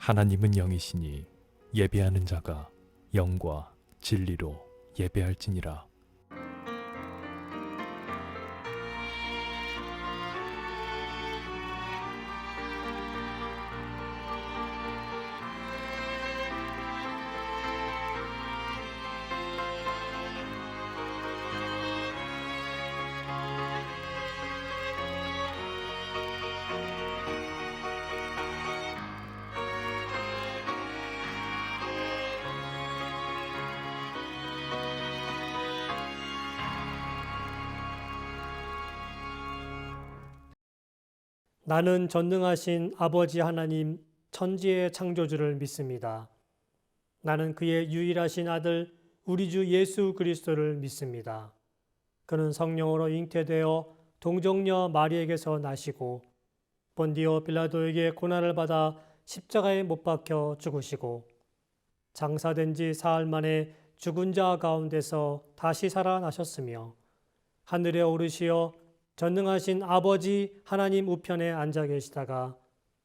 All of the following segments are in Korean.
하나님은 영이시니 예배하는 자가 영과 진리로 예배할지니라. 나는 전능하신 아버지 하나님 천지의 창조주를 믿습니다. 나는 그의 유일하신 아들 우리 주 예수 그리스도를 믿습니다. 그는 성령으로 잉태되어 동정녀 마리에게서 나시고 본디오 빌라도에게 고난을 받아 십자가에 못 박혀 죽으시고 장사된 지 사흘 만에 죽은 자 가운데서 다시 살아나셨으며 하늘에 오르시어 전능하신 아버지 하나님 우편에 앉아 계시다가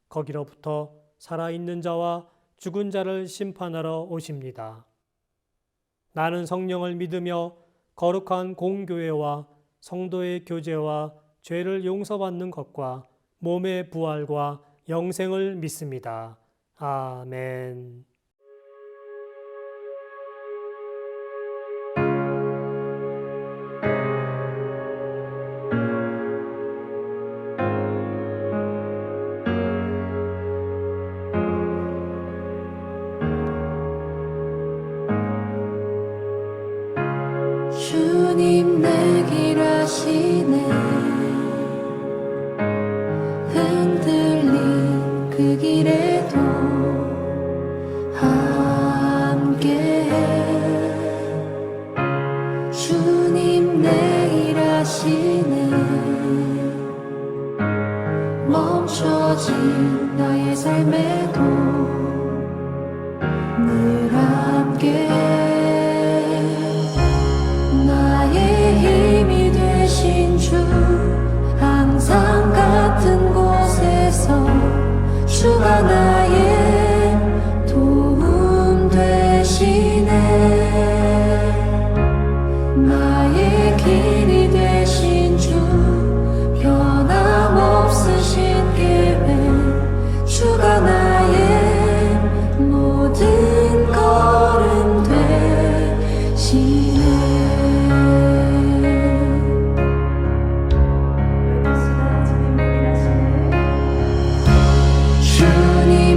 거기로부터 살아있는 자와 죽은 자를 심판하러 오십니다. 나는 성령을 믿으며 거룩한 공교회와 성도의 교제와 죄를 용서받는 것과 몸의 부활과 영생을 믿습니다. 아멘. 주님 내 길 아시네 흔들린 그 길에도 함께해 주님 내 일 아시네 멈춰진 나의 삶에도 늘 함께해 힘이 되신 주 항상 같은 곳에서 주가 나의 도움 되시네 나의 길이 되신 주 변함없으신 계획 주가 나의 모든 걸음 되시네 주님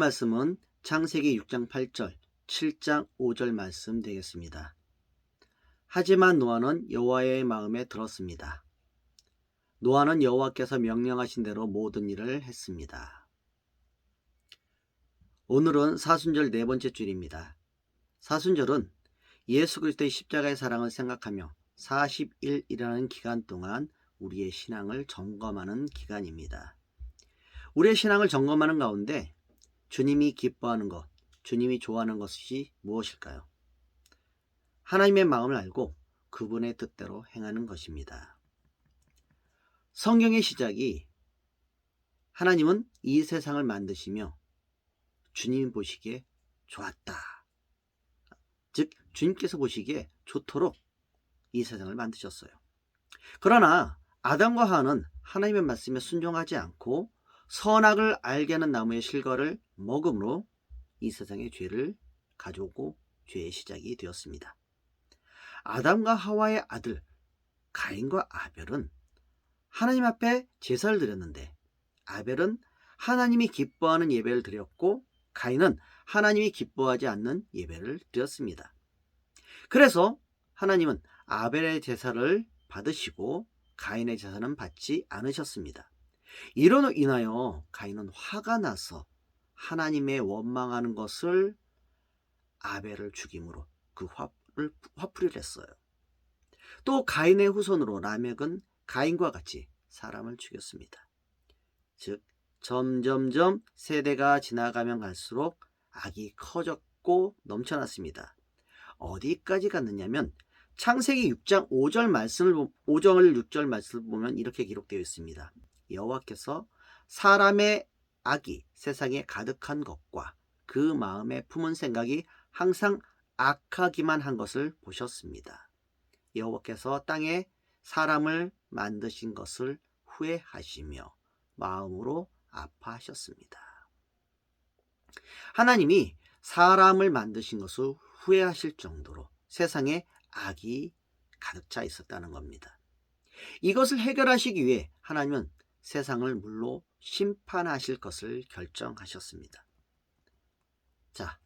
말씀은 창세기 6장 8절, 7장 5절 말씀 되겠습니다. 하지만 노아는 여호와의 마음에 들었습니다. 노아는 여호와께서 명령하신 대로 모든 일을 했습니다. 오늘은 사순절 네 번째 주일입니다. 사순절은 예수 그리스도의 십자가의 사랑을 생각하며 40일이라는 기간 동안 우리의 신앙을 점검하는 기간입니다. 우리의 신앙을 점검하는 가운데 주님이 기뻐하는 것, 주님이 좋아하는 것이 무엇일까요? 하나님의 마음을 알고 그분의 뜻대로 행하는 것입니다. 성경의 시작이 하나님은 이 세상을 만드시며 주님이 보시기에 좋았다. 즉 주님께서 보시기에 좋도록 이 세상을 만드셨어요. 그러나 아담과 하와는 하나님의 말씀에 순종하지 않고 선악을 알게 하는 나무의 실과를 먹음으로 이 세상에 죄를 가져오고 죄의 시작이 되었습니다. 아담과 하와의 아들 가인과 아벨은 하나님 앞에 제사를 드렸는데 아벨은 하나님이 기뻐하는 예배를 드렸고 가인은 하나님이 기뻐하지 않는 예배를 드렸습니다. 그래서 하나님은 아벨의 제사를 받으시고 가인의 제사는 받지 않으셨습니다. 이로 인하여 가인은 화가 나서 하나님의 원망하는 것을 아벨을 죽임으로 그 화풀이를 했어요. 또 가인의 후손으로 라멕은 가인과 같이 사람을 죽였습니다. 즉 점점점 세대가 지나가면 갈수록 악이 커졌고 넘쳐났습니다. 어디까지 갔느냐면 창세기 6장 5절 6절 말씀을 보면 이렇게 기록되어 있습니다. 여호와께서 사람의 악이 세상에 가득한 것과 그 마음에 품은 생각이 항상 악하기만 한 것을 보셨습니다. 여호와께서 땅에 사람을 만드신 것을 후회하시며 마음으로 아파하셨습니다. 하나님이 사람을 만드신 것을 후회하실 정도로 세상에 악이 가득 차 있었다는 겁니다. 이것을 해결하시기 위해 하나님은 세상을 물로 심판하실 것을 결정하셨습니다. 자,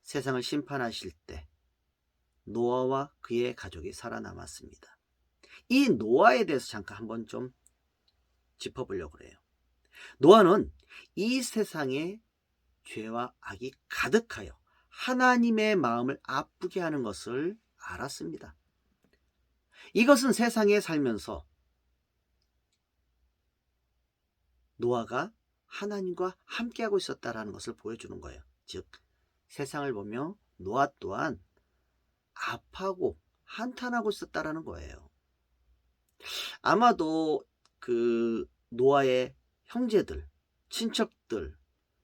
세상을 심판하실 때 노아와 그의 가족이 살아남았습니다. 이 노아에 대해서 잠깐 한번 좀 짚어보려고 해요. 노아는 이 세상에 죄와 악이 가득하여 하나님의 마음을 아프게 하는 것을 알았습니다. 이것은 세상에 살면서 노아가 하나님과 함께하고 있었다는 것을 보여주는 거예요. 즉 세상을 보며 노아 또한 아파하고 한탄하고 있었다라는 거예요. 아마도 그 노아의 형제들, 친척들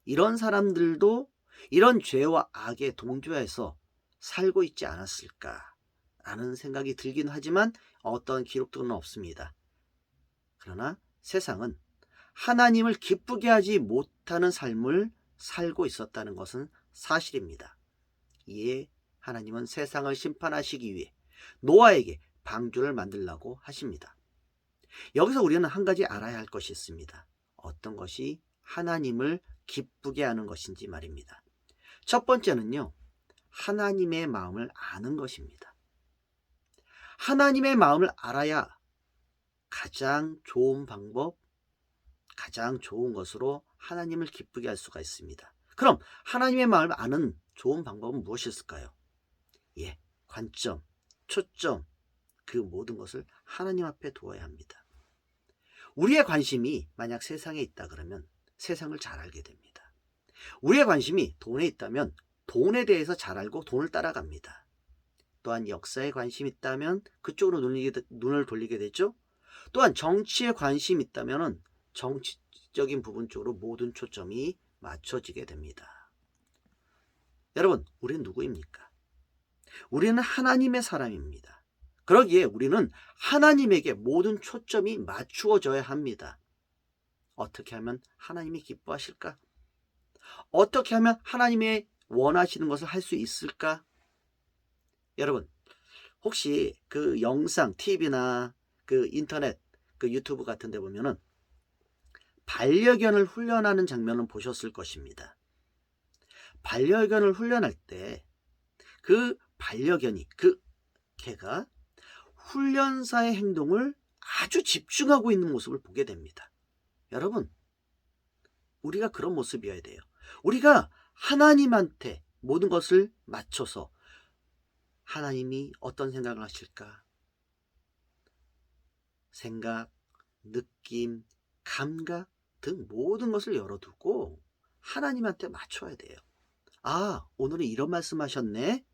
이런 사람들도 이런 죄와 악에 동조해서 살고 있지 않았을까라는 생각이 들긴 하지만 어떤 기록들은 없습니다. 그러나 세상은 하나님을 기쁘게 하지 못하는 삶을 살고 있었다는 것은 사실입니다. 이에 하나님은 세상을 심판하시기 위해 노아에게 방주를 만들라고 하십니다. 여기서 우리는 한 가지 알아야 할 것이 있습니다. 어떤 것이 하나님을 기쁘게 하는 것인지 말입니다. 첫 번째는요, 하나님의 마음을 아는 것입니다. 하나님의 마음을 알아야 가장 좋은 방법, 가장 좋은 것으로 하나님을 기쁘게 할 수가 있습니다. 그럼 하나님의 마음을 아는 좋은 방법은 무엇일까요? 관점, 초점, 그 모든 것을 하나님 앞에 두어야 합니다. 우리의 관심이 만약 세상에 있다 그러면 세상을 잘 알게 됩니다. 우리의 관심이 돈에 있다면 돈에 대해서 잘 알고 돈을 따라갑니다. 또한 역사에 관심이 있다면 그쪽으로 눈을 돌리게 되죠. 또한 정치에 관심이 있다면 정치적인 부분 쪽으로 모든 초점이 맞춰지게 됩니다. 여러분, 우리는 누구입니까? 우리는 하나님의 사람입니다. 그러기에 우리는 하나님에게 모든 초점이 맞추어져야 합니다. 어떻게 하면 하나님이 기뻐하실까? 어떻게 하면 하나님의 원하시는 것을 할 수 있을까? 여러분, 혹시 그 영상, TV나 그 인터넷, 그 유튜브 같은 데 보면은 반려견을 훈련하는 장면을 보셨을 것입니다. 반려견을 훈련할 때 그 반려견이, 그 개가 훈련사의 행동을 아주 집중하고 있는 모습을 보게 됩니다. 여러분, 우리가 그런 모습이어야 돼요. 우리가 하나님한테 모든 것을 맞춰서 하나님이 어떤 생각을 하실까? 생각, 느낌, 감각 등 모든 것을 열어두고 하나님한테 맞춰야 돼요. 아, 오늘은 이런 말씀하셨네?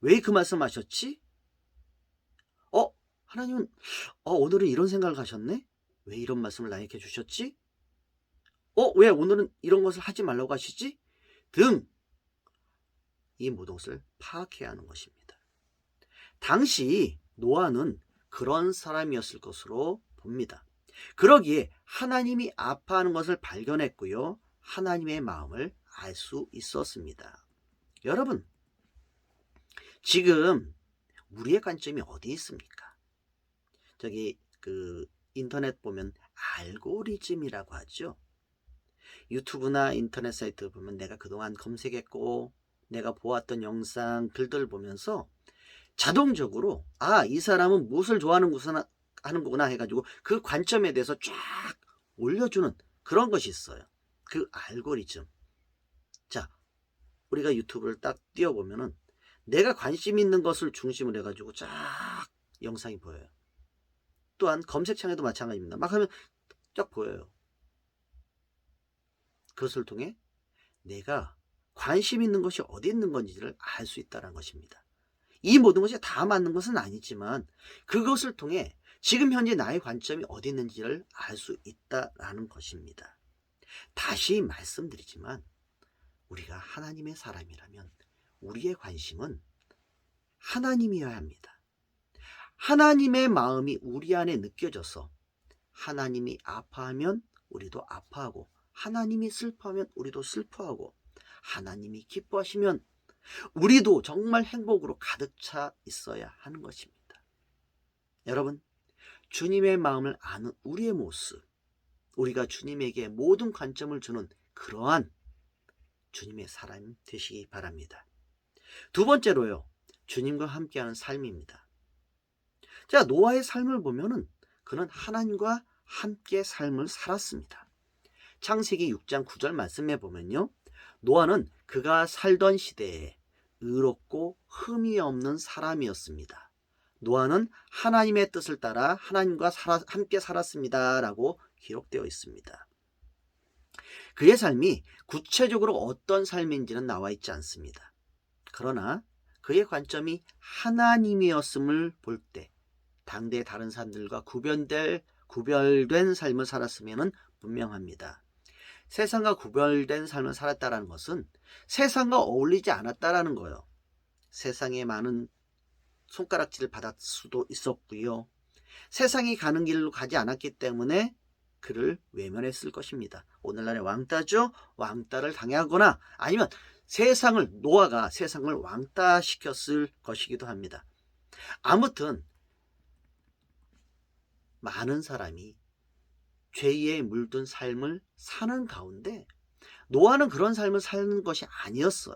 왜 그 말씀하셨지? 하나님은 오늘은 이런 생각을 하셨네? 왜 이런 말씀을 나에게 주셨지? 왜 오늘은 이런 것을 하지 말라고 하시지? 등 이 모든 것을 파악해야 하는 것입니다. 당시 노아는 그런 사람이었을 것으로 봅니다. 그러기에 하나님이 아파하는 것을 발견했고요. 하나님의 마음을 알 수 있었습니다. 여러분, 지금 우리의 관점이 어디 있습니까? 저기 인터넷 보면 알고리즘이라고 하죠. 유튜브나 인터넷 사이트 보면 내가 그동안 검색했고 내가 보았던 영상, 글들을 보면서 자동적으로 이 사람은 무엇을 하는구나 해가지고 그 관점에 대해서 쫙 올려주는 그런 것이 있어요. 그 알고리즘. 자, 우리가 유튜브를 딱 띄워보면은 내가 관심 있는 것을 중심으로 해가지고 쫙 영상이 보여요. 또한 검색창에도 마찬가지입니다. 막 하면 쫙 보여요. 그것을 통해 내가 관심 있는 것이 어디 있는 건지를 알 수 있다는 것입니다. 이 모든 것이 다 맞는 것은 아니지만 그것을 통해 지금 현재 나의 관점이 어디 있는지를 알 수 있다는 것입니다. 다시 말씀드리지만 우리가 하나님의 사람이라면 우리의 관심은 하나님이어야 합니다. 하나님의 마음이 우리 안에 느껴져서 하나님이 아파하면 우리도 아파하고 하나님이 슬퍼하면 우리도 슬퍼하고 하나님이 기뻐하시면 우리도 정말 행복으로 가득 차 있어야 하는 것입니다. 여러분, 주님의 마음을 아는 우리의 모습, 우리가 주님에게 모든 관점을 주는 그러한 주님의 사람 되시기 바랍니다. 두 번째로요, 주님과 함께하는 삶입니다. 자, 노아의 삶을 보면은 그는 하나님과 함께 삶을 살았습니다. 창세기 6장 9절 말씀에 보면요, 노아는 그가 살던 시대에 의롭고 흠이 없는 사람이었습니다. 노아는 하나님의 뜻을 따라 하나님과 함께 살았습니다 라고 기록되어 있습니다. 그의 삶이 구체적으로 어떤 삶인지는 나와 있지 않습니다. 그러나 그의 관점이 하나님이었음을 볼 때 당대 다른 사람들과 구별된 삶을 살았으면 분명합니다. 세상과 구별된 삶을 살았다는 것은 세상과 어울리지 않았다라는 거예요. 세상에 많은 손가락질을 받았을 수도 있었고요. 세상이 가는 길로 가지 않았기 때문에 그를 외면했을 것입니다. 오늘날의 왕따죠. 왕따를 당하거나 아니면 노아가 세상을 왕따시켰을 것이기도 합니다. 아무튼 많은 사람이 죄에 물든 삶을 사는 가운데 노아는 그런 삶을 사는 것이 아니었어요.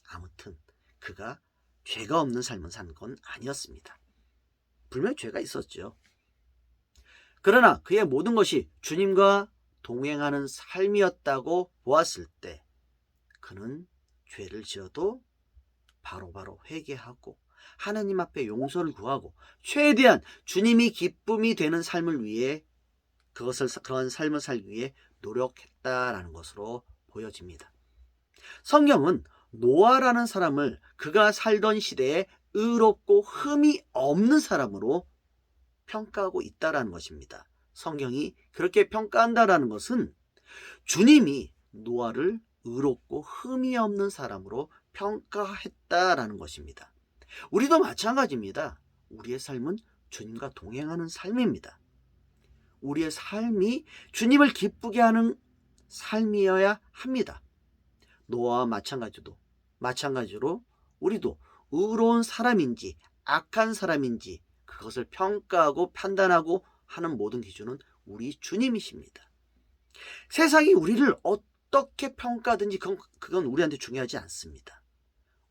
아무튼 그가 죄가 없는 삶을 사는 건 아니었습니다. 분명히 죄가 있었죠. 그러나 그의 모든 것이 주님과 동행하는 삶이었다고 보았을 때 그는 죄를 지어도 바로바로 회개하고 하나님 앞에 용서를 구하고 최대한 주님이 기쁨이 되는 삶을 위해 그런 삶을 살기 위해 노력했다라는 것으로 보여집니다. 성경은 노아라는 사람을 그가 살던 시대에 의롭고 흠이 없는 사람으로 평가하고 있다라는 것입니다. 성경이 그렇게 평가한다라는 것은 주님이 노아를 의롭고 흠이 없는 사람으로 평가했다라는 것입니다. 우리도 마찬가지입니다. 우리의 삶은 주님과 동행하는 삶입니다. 우리의 삶이 주님을 기쁘게 하는 삶이어야 합니다. 노아와 마찬가지로 우리도 의로운 사람인지 악한 사람인지 그것을 평가하고 판단하고 하는 모든 기준은 우리 주님이십니다. 세상이 우리를 어떻게 평가하든지 그건 우리한테 중요하지 않습니다.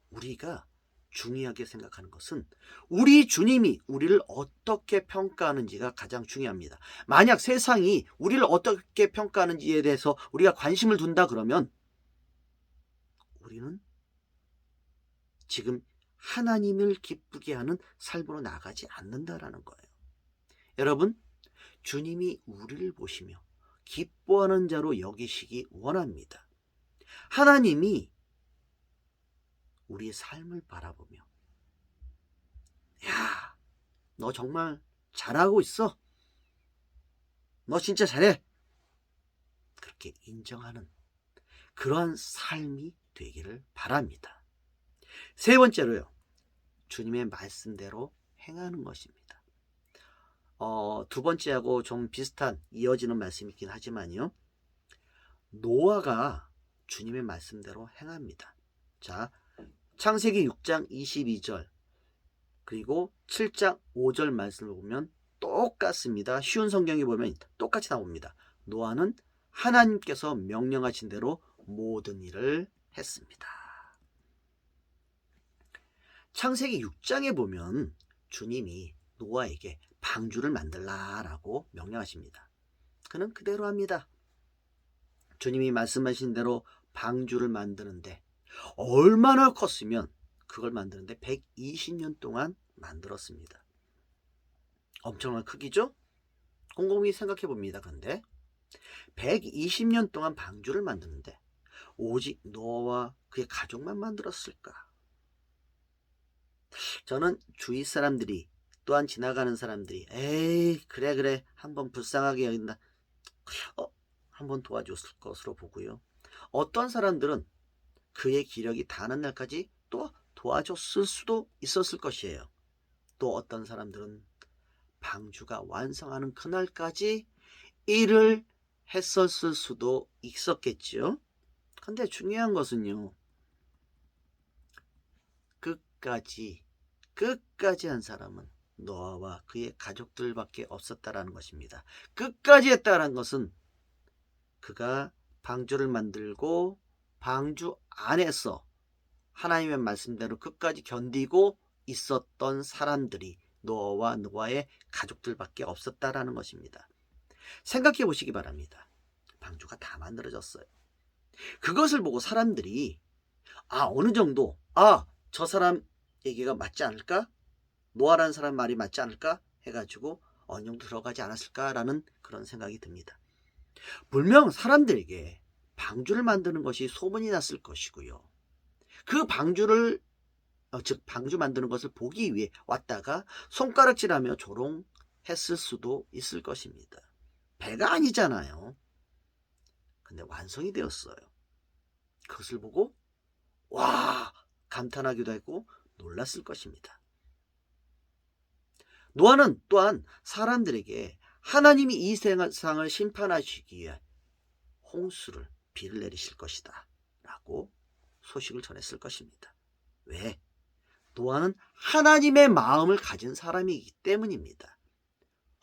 우리가 중요하게 생각하는 것은 우리 주님이 우리를 어떻게 평가하는지가 가장 중요합니다. 만약 세상이 우리를 어떻게 평가하는지에 대해서 우리가 관심을 둔다 그러면 우리는 지금 하나님을 기쁘게 하는 삶으로 나가지 않는다라는 거예요. 여러분, 주님이 우리를 보시며 기뻐하는 자로 여기시기 원합니다. 하나님이 우리의 삶을 바라보며 야, 너 정말 잘하고 있어. 너 진짜 잘해. 그렇게 인정하는 그러한 삶이 되기를 바랍니다. 세 번째로요. 주님의 말씀대로 행하는 것입니다. 두 번째하고 좀 비슷한 이어지는 말씀이긴 하지만요. 노아가 주님의 말씀대로 행합니다. 자, 창세기 6장 22절 그리고 7장 5절 말씀을 보면 똑같습니다. 쉬운 성경에 보면 똑같이 나옵니다. 노아는 하나님께서 명령하신 대로 모든 일을 했습니다. 창세기 6장에 보면 주님이 노아에게 방주를 만들라라고 명령하십니다. 그는 그대로 합니다. 주님이 말씀하신 대로 방주를 만드는데 얼마나 컸으면 그걸 만드는데 120년 동안 만들었습니다. 엄청난 크기죠? 곰곰이 생각해 봅니다. 그런데 120년 동안 방주를 만드는데 오직 노아와 그의 가족만 만들었을까? 저는 주위 사람들이 또한 지나가는 사람들이 에이 그래 한번 불쌍하게 여긴다 한번 도와줬을 것으로 보고요. 어떤 사람들은 그의 기력이 닿는 날까지 또 도와줬을 수도 있었을 것이에요. 또 어떤 사람들은 방주가 완성하는 그날까지 일을 했었을 수도 있었겠지요. 근데 중요한 것은요. 끝까지 한 사람은 노아와 그의 가족들밖에 없었다라는 것입니다. 끝까지 했다는 것은 그가 방주를 만들고 방주 안에서 하나님의 말씀대로 끝까지 견디고 있었던 사람들이 노아와 노아의 가족들밖에 없었다라는 것입니다. 생각해 보시기 바랍니다. 방주가 다 만들어졌어요. 그것을 보고 사람들이 어느 정도 저 사람 얘기가 맞지 않을까? 노아라는 사람 말이 맞지 않을까? 해가지고 어느 정도 들어가지 않았을까라는 그런 생각이 듭니다. 분명 사람들에게 방주를 만드는 것이 소문이 났을 것이고요. 그 방주를 즉 방주 만드는 것을 보기 위해 왔다가 손가락질하며 조롱했을 수도 있을 것입니다. 배가 아니잖아요. 근데 완성이 되었어요. 그것을 보고 와 감탄하기도 했고 놀랐을 것입니다. 노아는 또한 사람들에게 하나님이 이 세상을 심판하시기 위해 홍수를 비를 내리실 것이다 라고 소식을 전했을 것입니다. 왜? 노아는 하나님의 마음을 가진 사람이기 때문입니다.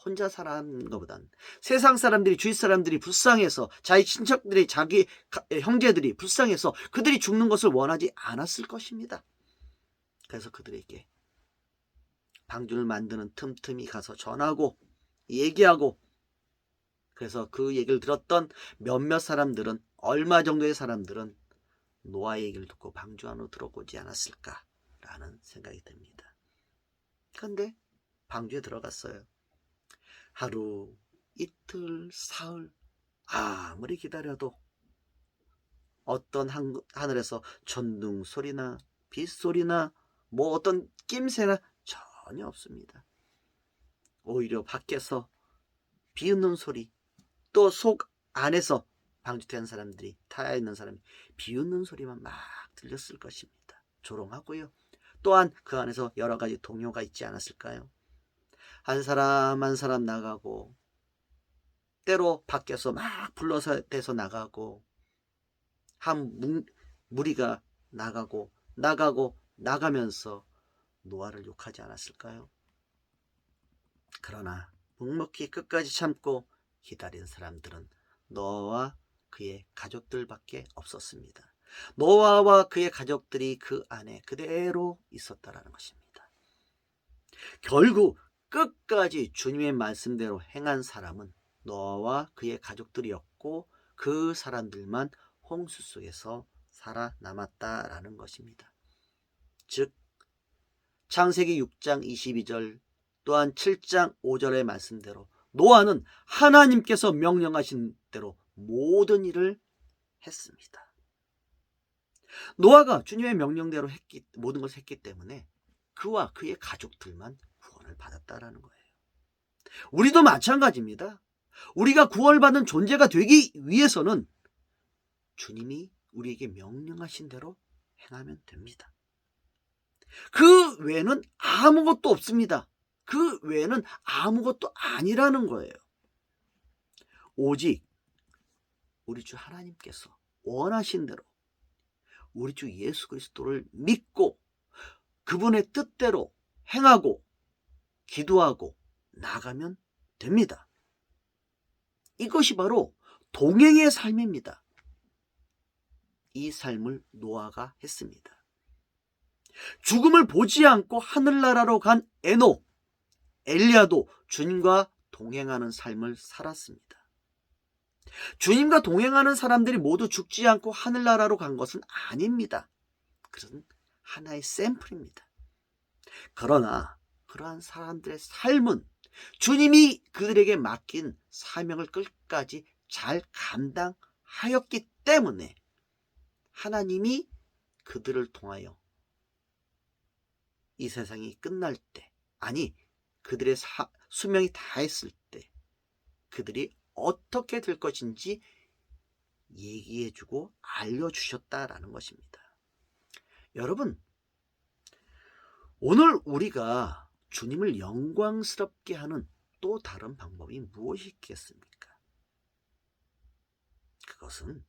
혼자 살아가는 것보단 세상 사람들이 주위 사람들이 불쌍해서 자기 친척들이 자기 형제들이 불쌍해서 그들이 죽는 것을 원하지 않았을 것입니다. 그래서 그들에게 방주를 만드는 틈틈이 가서 전하고 얘기하고 그래서 그 얘기를 들었던 몇몇 사람들은 얼마 정도의 사람들은 노아의 얘기를 듣고 방주 안으로 들어오지 않았을까라는 생각이 듭니다. 그런데 방주에 들어갔어요. 하루, 이틀, 사흘 아무리 기다려도 어떤 하늘에서 천둥 소리나 빗소리나 뭐 어떤 낌새나 전혀 없습니다. 오히려 밖에서 비웃는 소리 또 속 안에서 방주태한 사람들이 타야 있는 사람이 비웃는 소리만 막 들렸을 것입니다. 조롱하고요. 또한 그 안에서 여러 가지 동요가 있지 않았을까요? 한 사람 한 사람 나가고 때로 밖에서 막 불러서 대서 나가고 한 무리가 나가면서 노아를 욕하지 않았을까요? 그러나 묵묵히 끝까지 참고 기다린 사람들은 노아와 그의 가족들밖에 없었습니다. 노아와 그의 가족들이 그 안에 그대로 있었다라는 것입니다. 결국 끝까지 주님의 말씀대로 행한 사람은 노아와 그의 가족들이었고 그 사람들만 홍수 속에서 살아남았다라는 것입니다. 즉 창세기 6장 22절 또한 7장 5절의 말씀대로 노아는 하나님께서 명령하신 대로 모든 일을 했습니다. 노아가 주님의 명령대로 모든 것을 했기 때문에 그와 그의 가족들만 구원을 받았다라는 거예요. 우리도 마찬가지입니다. 우리가 구원받은 존재가 되기 위해서는 주님이 우리에게 명령하신 대로 행하면 됩니다. 그 외에는 아무것도 없습니다. 그 외에는 아무것도 아니라는 거예요. 오직 우리 주 하나님께서 원하신 대로 우리 주 예수 그리스도를 믿고 그분의 뜻대로 행하고 기도하고 나가면 됩니다. 이것이 바로 동행의 삶입니다. 이 삶을 노아가 했습니다. 죽음을 보지 않고 하늘나라로 간 에녹, 엘리야도 주님과 동행하는 삶을 살았습니다. 주님과 동행하는 사람들이 모두 죽지 않고 하늘나라로 간 것은 아닙니다. 그것은 하나의 샘플입니다. 그러나 그러한 사람들의 삶은 주님이 그들에게 맡긴 사명을 끝까지 잘 감당하였기 때문에 하나님이 그들을 통하여 이 세상이 끝날 때, 아니 그들의 수명이 다했을 때 그들이 어떻게 될 것인지 얘기해주고 알려주셨다라는 것입니다. 여러분, 오늘 우리가 주님을 영광스럽게 하는 또 다른 방법이 무엇이겠습니까? 그것은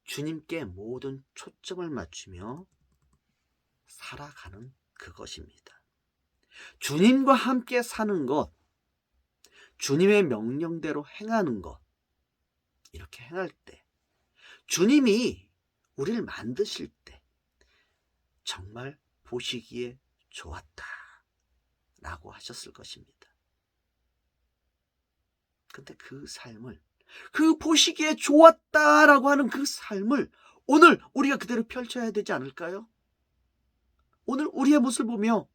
주님께 모든 초점을 맞추며 살아가는 그것입니다. 주님과 함께 사는 것, 주님의 명령대로 행하는 것, 이렇게 행할 때 주님이 우리를 만드실 때 정말 보시기에 좋았다 라고 하셨을 것입니다. 근데 그 삶을, 그 보시기에 좋았다라고 하는 그 삶을 오늘 우리가 그대로 펼쳐야 되지 않을까요? 오늘 우리의 모습을 보며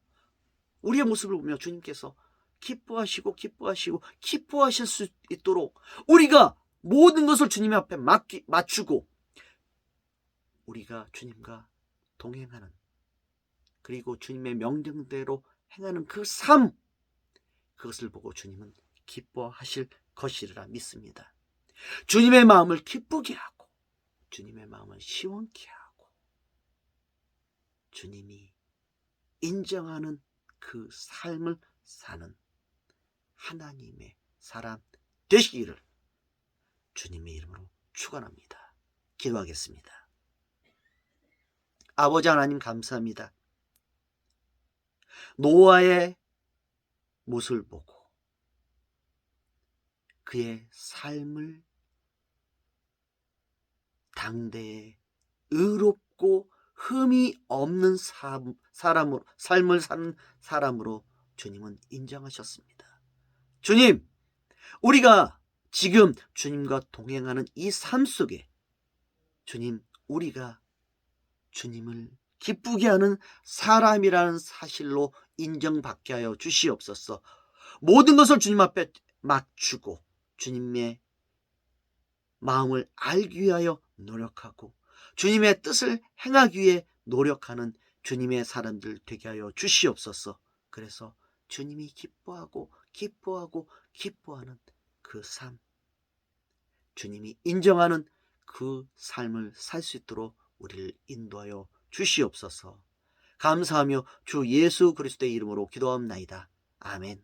주님께서 기뻐하시고 기뻐하실 수 있도록 우리가 모든 것을 주님 앞에 맞추고 우리가 주님과 동행하는, 그리고 주님의 명령대로 행하는 그 삶, 그것을 보고 주님은 기뻐하실 것이라 믿습니다. 주님의 마음을 기쁘게 하고 주님의 마음을 시원케 하고 주님이 인정하는 그 삶을 사는 하나님의 사람 되시기를 주님의 이름으로 축원합니다. 기도하겠습니다. 아버지 하나님 감사합니다. 노아의 모습을 보고 그의 삶을 당대에 의롭고 흠이 없는 삶을 사는 사람으로 주님은 인정하셨습니다. 주님, 우리가 지금 주님과 동행하는 이 삶 속에 주님, 우리가 주님을 기쁘게 하는 사람이라는 사실로 인정받게 하여 주시옵소서. 모든 것을 주님 앞에 맞추고 주님의 마음을 알기 위하여 노력하고 주님의 뜻을 행하기 위해 노력하는 주님의 사람들 되게 하여 주시옵소서. 그래서 주님이 기뻐하는 그 삶, 주님이 인정하는 그 삶을 살 수 있도록 우리를 인도하여 주시옵소서. 감사하며 주 예수 그리스도의 이름으로 기도합나이다. 아멘.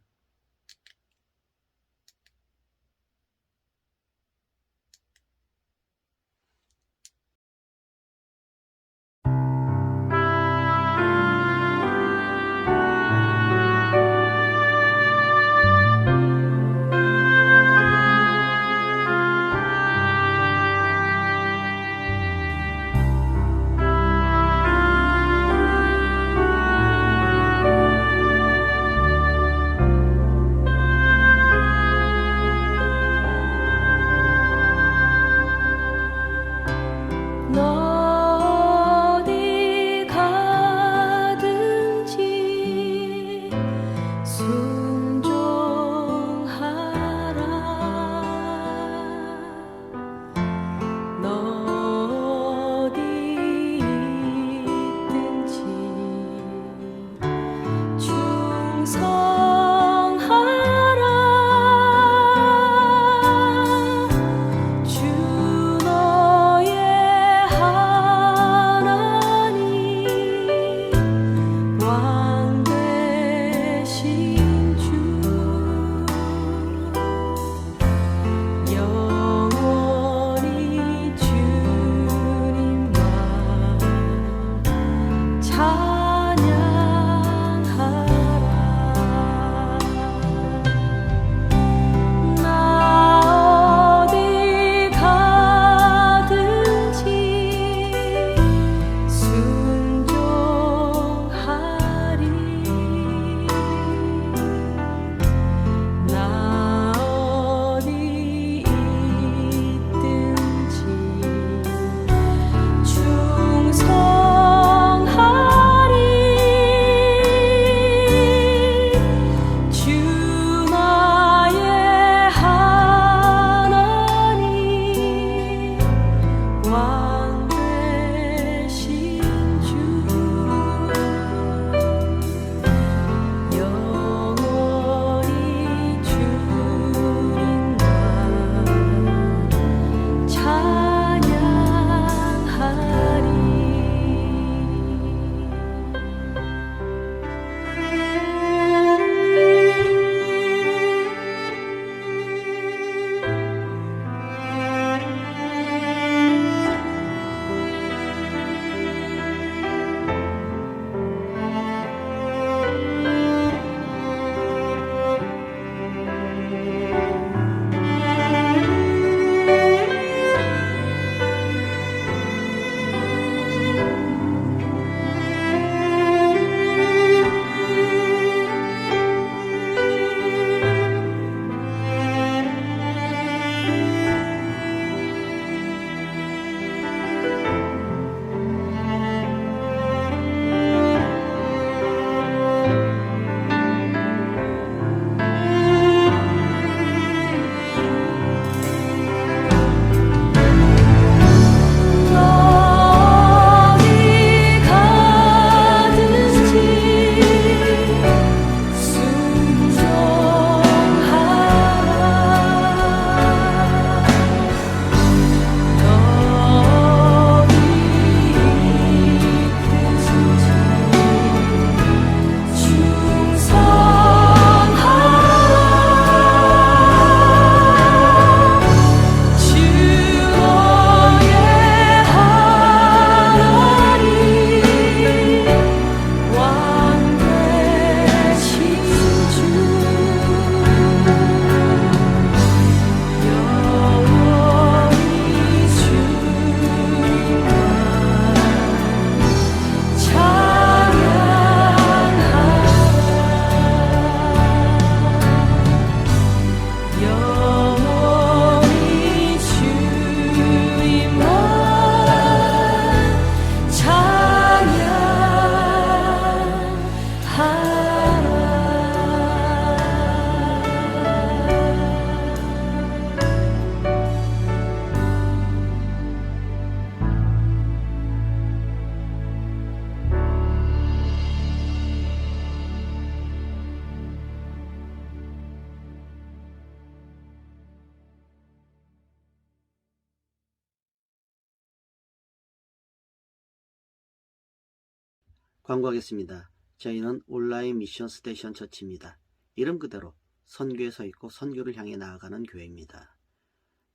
광고하겠습니다. 저희는 온라인 미션 스테이션 처치입니다. 이름 그대로 선교에 서 있고 선교를 향해 나아가는 교회입니다.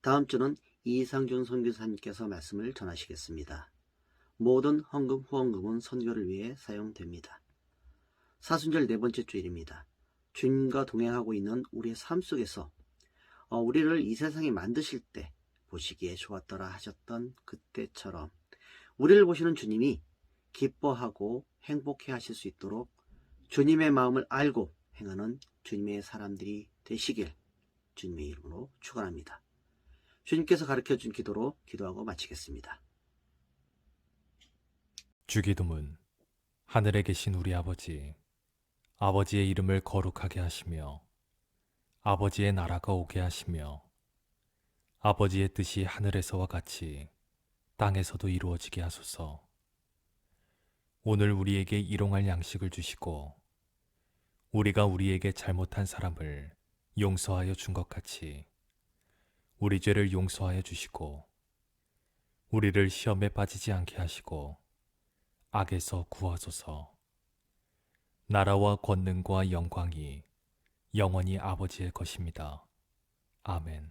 다음 주는 이상준 선교사님께서 말씀을 전하시겠습니다. 모든 헌금 후원금은 선교를 위해 사용됩니다. 사순절 네 번째 주일입니다. 주님과 동행하고 있는 우리의 삶 속에서 우리를 이 세상에 만드실 때 보시기에 좋았더라 하셨던 그때처럼 우리를 보시는 주님이 기뻐하고 행복해 하실 수 있도록 주님의 마음을 알고 행하는 주님의 사람들이 되시길 주님의 이름으로 축원합니다. 주님께서 가르쳐준 기도로 기도하고 마치겠습니다. 주기도문. 하늘에 계신 우리 아버지, 아버지의 이름을 거룩하게 하시며 아버지의 나라가 오게 하시며 아버지의 뜻이 하늘에서와 같이 땅에서도 이루어지게 하소서. 오늘 우리에게 일용할 양식을 주시고 우리가 우리에게 잘못한 사람을 용서하여 준 것 같이 우리 죄를 용서하여 주시고 우리를 시험에 빠지지 않게 하시고 악에서 구하소서. 나라와 권능과 영광이 영원히 아버지의 것입니다. 아멘.